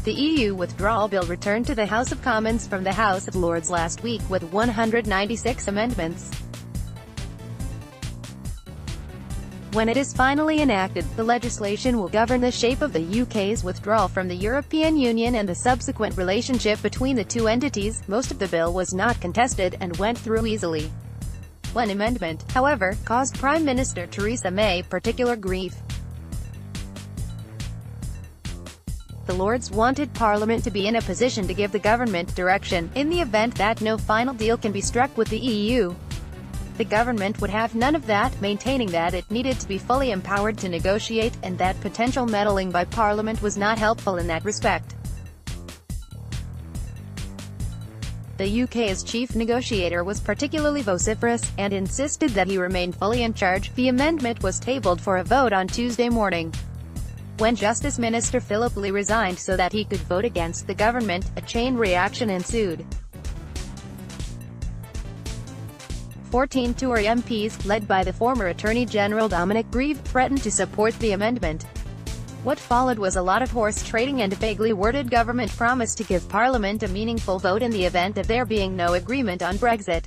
The EU Withdrawal Bill returned to the House of Commons from the House of Lords last week with 196 amendments. When it is finally enacted, the legislation will govern the shape of the UK's withdrawal from the European Union and the subsequent relationship between the two entities. Most of the bill was not contested and went through easily. One amendment, however, caused Prime Minister Theresa May particular grief. The Lords wanted Parliament to be in a position to give the government direction, in the event that no final deal can be struck with the EU. The government would have none of that, maintaining that it needed to be fully empowered to negotiate, and that potential meddling by Parliament was not helpful in that respect. The UK's chief negotiator was particularly vociferous, and insisted that he remain fully in charge. The amendment was tabled for a vote on Tuesday morning, when Justice Minister Philip Lee resigned so that he could vote against the government. A chain reaction ensued. 14 Tory MPs, led by the former Attorney General Dominic Grieve, threatened to support the amendment. What followed was a lot of horse trading and a vaguely worded government promise to give Parliament a meaningful vote in the event of there being no agreement on Brexit.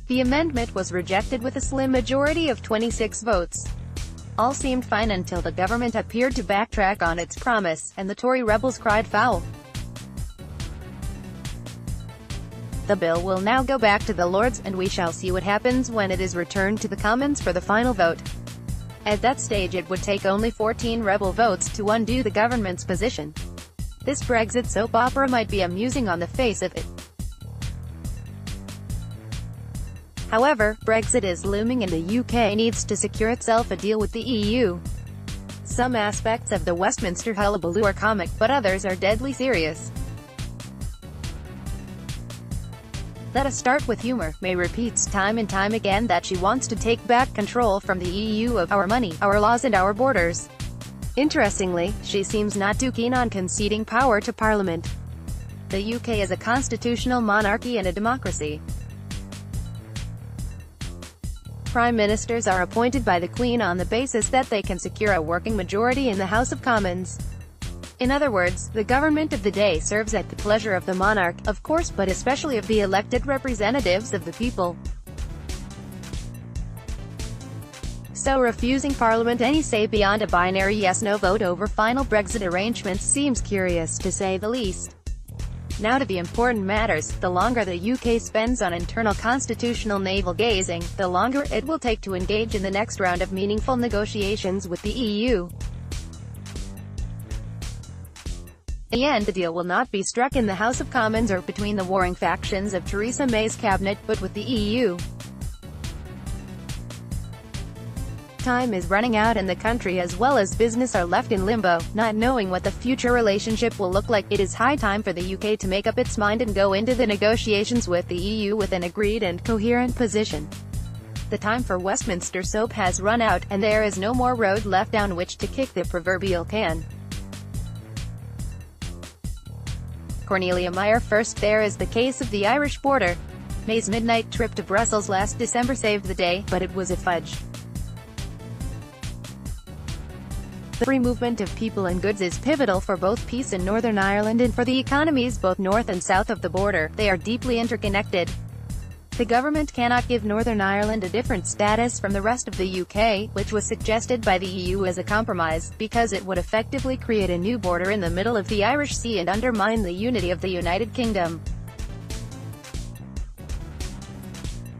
The amendment was rejected with a slim majority of 26 votes. All seemed fine until the government appeared to backtrack on its promise, and the Tory rebels cried foul. The bill will now go back to the Lords, and we shall see what happens when it is returned to the Commons for the final vote. At that stage it would take only 14 rebel votes to undo the government's position. This Brexit soap opera might be amusing on the face of it. However, Brexit is looming and the UK needs to secure itself a deal with the EU. Some aspects of the Westminster hullabaloo are comic, but others are deadly serious. Let us start with humor. May repeats time and time again that she wants to take back control from the EU of our money, our laws and our borders. Interestingly, she seems not too keen on conceding power to Parliament. The UK is a constitutional monarchy and a democracy. Prime Ministers are appointed by the Queen on the basis that they can secure a working majority in the House of Commons. In other words, the government of the day serves at the pleasure of the monarch, of course, but especially of the elected representatives of the people. So refusing Parliament any say beyond a binary yes-no vote over final Brexit arrangements seems curious, to say the least. Now to the important matters. The longer the UK spends on internal constitutional navel-gazing, the longer it will take to engage in the next round of meaningful negotiations with the EU. In the end, the deal will not be struck in the House of Commons or between the warring factions of Theresa May's cabinet, but with the EU. Time is running out and the country as well as business are left in limbo, not knowing what the future relationship will look like. It is high time for the UK to make up its mind and go into the negotiations with the EU with an agreed and coherent position. The time for Westminster soap has run out, and there is no more road left down which to kick the proverbial can. Cornelia Meyer first. There is the case of the Irish border. May's midnight trip to Brussels last December saved the day, but it was a fudge. The free movement of people and goods is pivotal for both peace in Northern Ireland and for the economies both north and south of the border. They are deeply interconnected. The government cannot give Northern Ireland a different status from the rest of the UK, which was suggested by the EU as a compromise, because it would effectively create a new border in the middle of the Irish Sea and undermine the unity of the United Kingdom.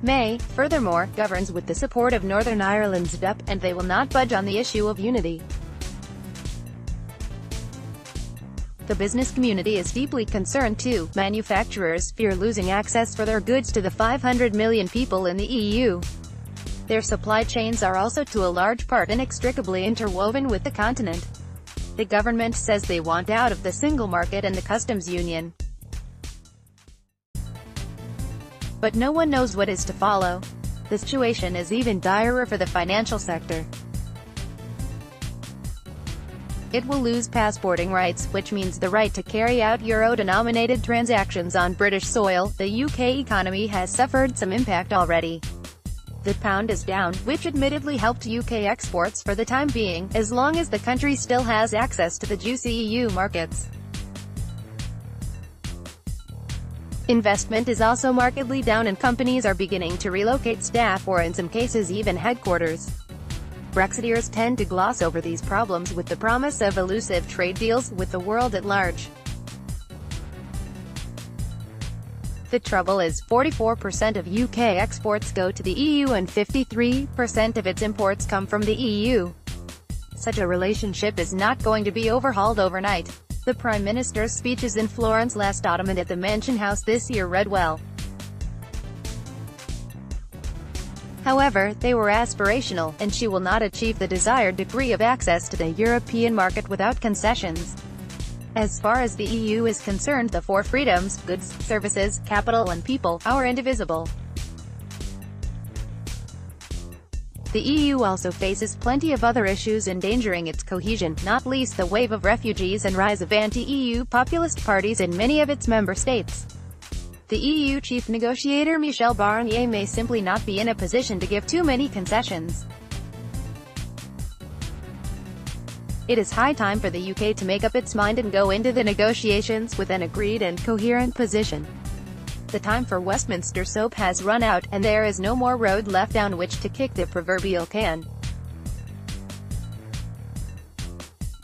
May, furthermore, governs with the support of Northern Ireland's DUP, and they will not budge on the issue of unity. The business community is deeply concerned too. Manufacturers fear losing access for their goods to the 500 million people in the EU. Their supply chains are also to a large part inextricably interwoven with the continent. The government says they want out of the single market and the customs union. But no one knows what is to follow. The situation is even direr for the financial sector. It will lose passporting rights, which means the right to carry out euro-denominated transactions on British soil. The UK economy has suffered some impact already. The pound is down, which admittedly helped UK exports for the time being, as long as the country still has access to the juicy EU markets. Investment is also markedly down and companies are beginning to relocate staff or in some cases even headquarters. Brexiteers tend to gloss over these problems with the promise of elusive trade deals with the world at large. The trouble is, 44% of UK exports go to the EU and 53% of its imports come from the EU. Such a relationship is not going to be overhauled overnight. The Prime Minister's speeches in Florence last autumn and at the Mansion House this year read well. However, they were aspirational, and she will not achieve the desired degree of access to the European market without concessions. As far as the EU is concerned, the four freedoms, goods, services, capital and people, are indivisible. The EU also faces plenty of other issues endangering its cohesion, not least the wave of refugees and rise of anti-EU populist parties in many of its member states. The EU chief negotiator Michel Barnier may simply not be in a position to give too many concessions. It is high time for the UK to make up its mind and go into the negotiations with an agreed and coherent position. The time for Westminster soap has run out, and there is no more road left down which to kick the proverbial can.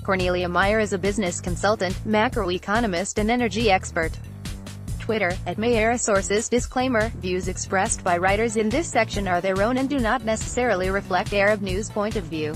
Cornelia Meyer is a business consultant, macroeconomist and energy expert. Twitter, @Mayera Sources. Disclaimer: views expressed by writers in this section are their own and do not necessarily reflect Arab News' point of view.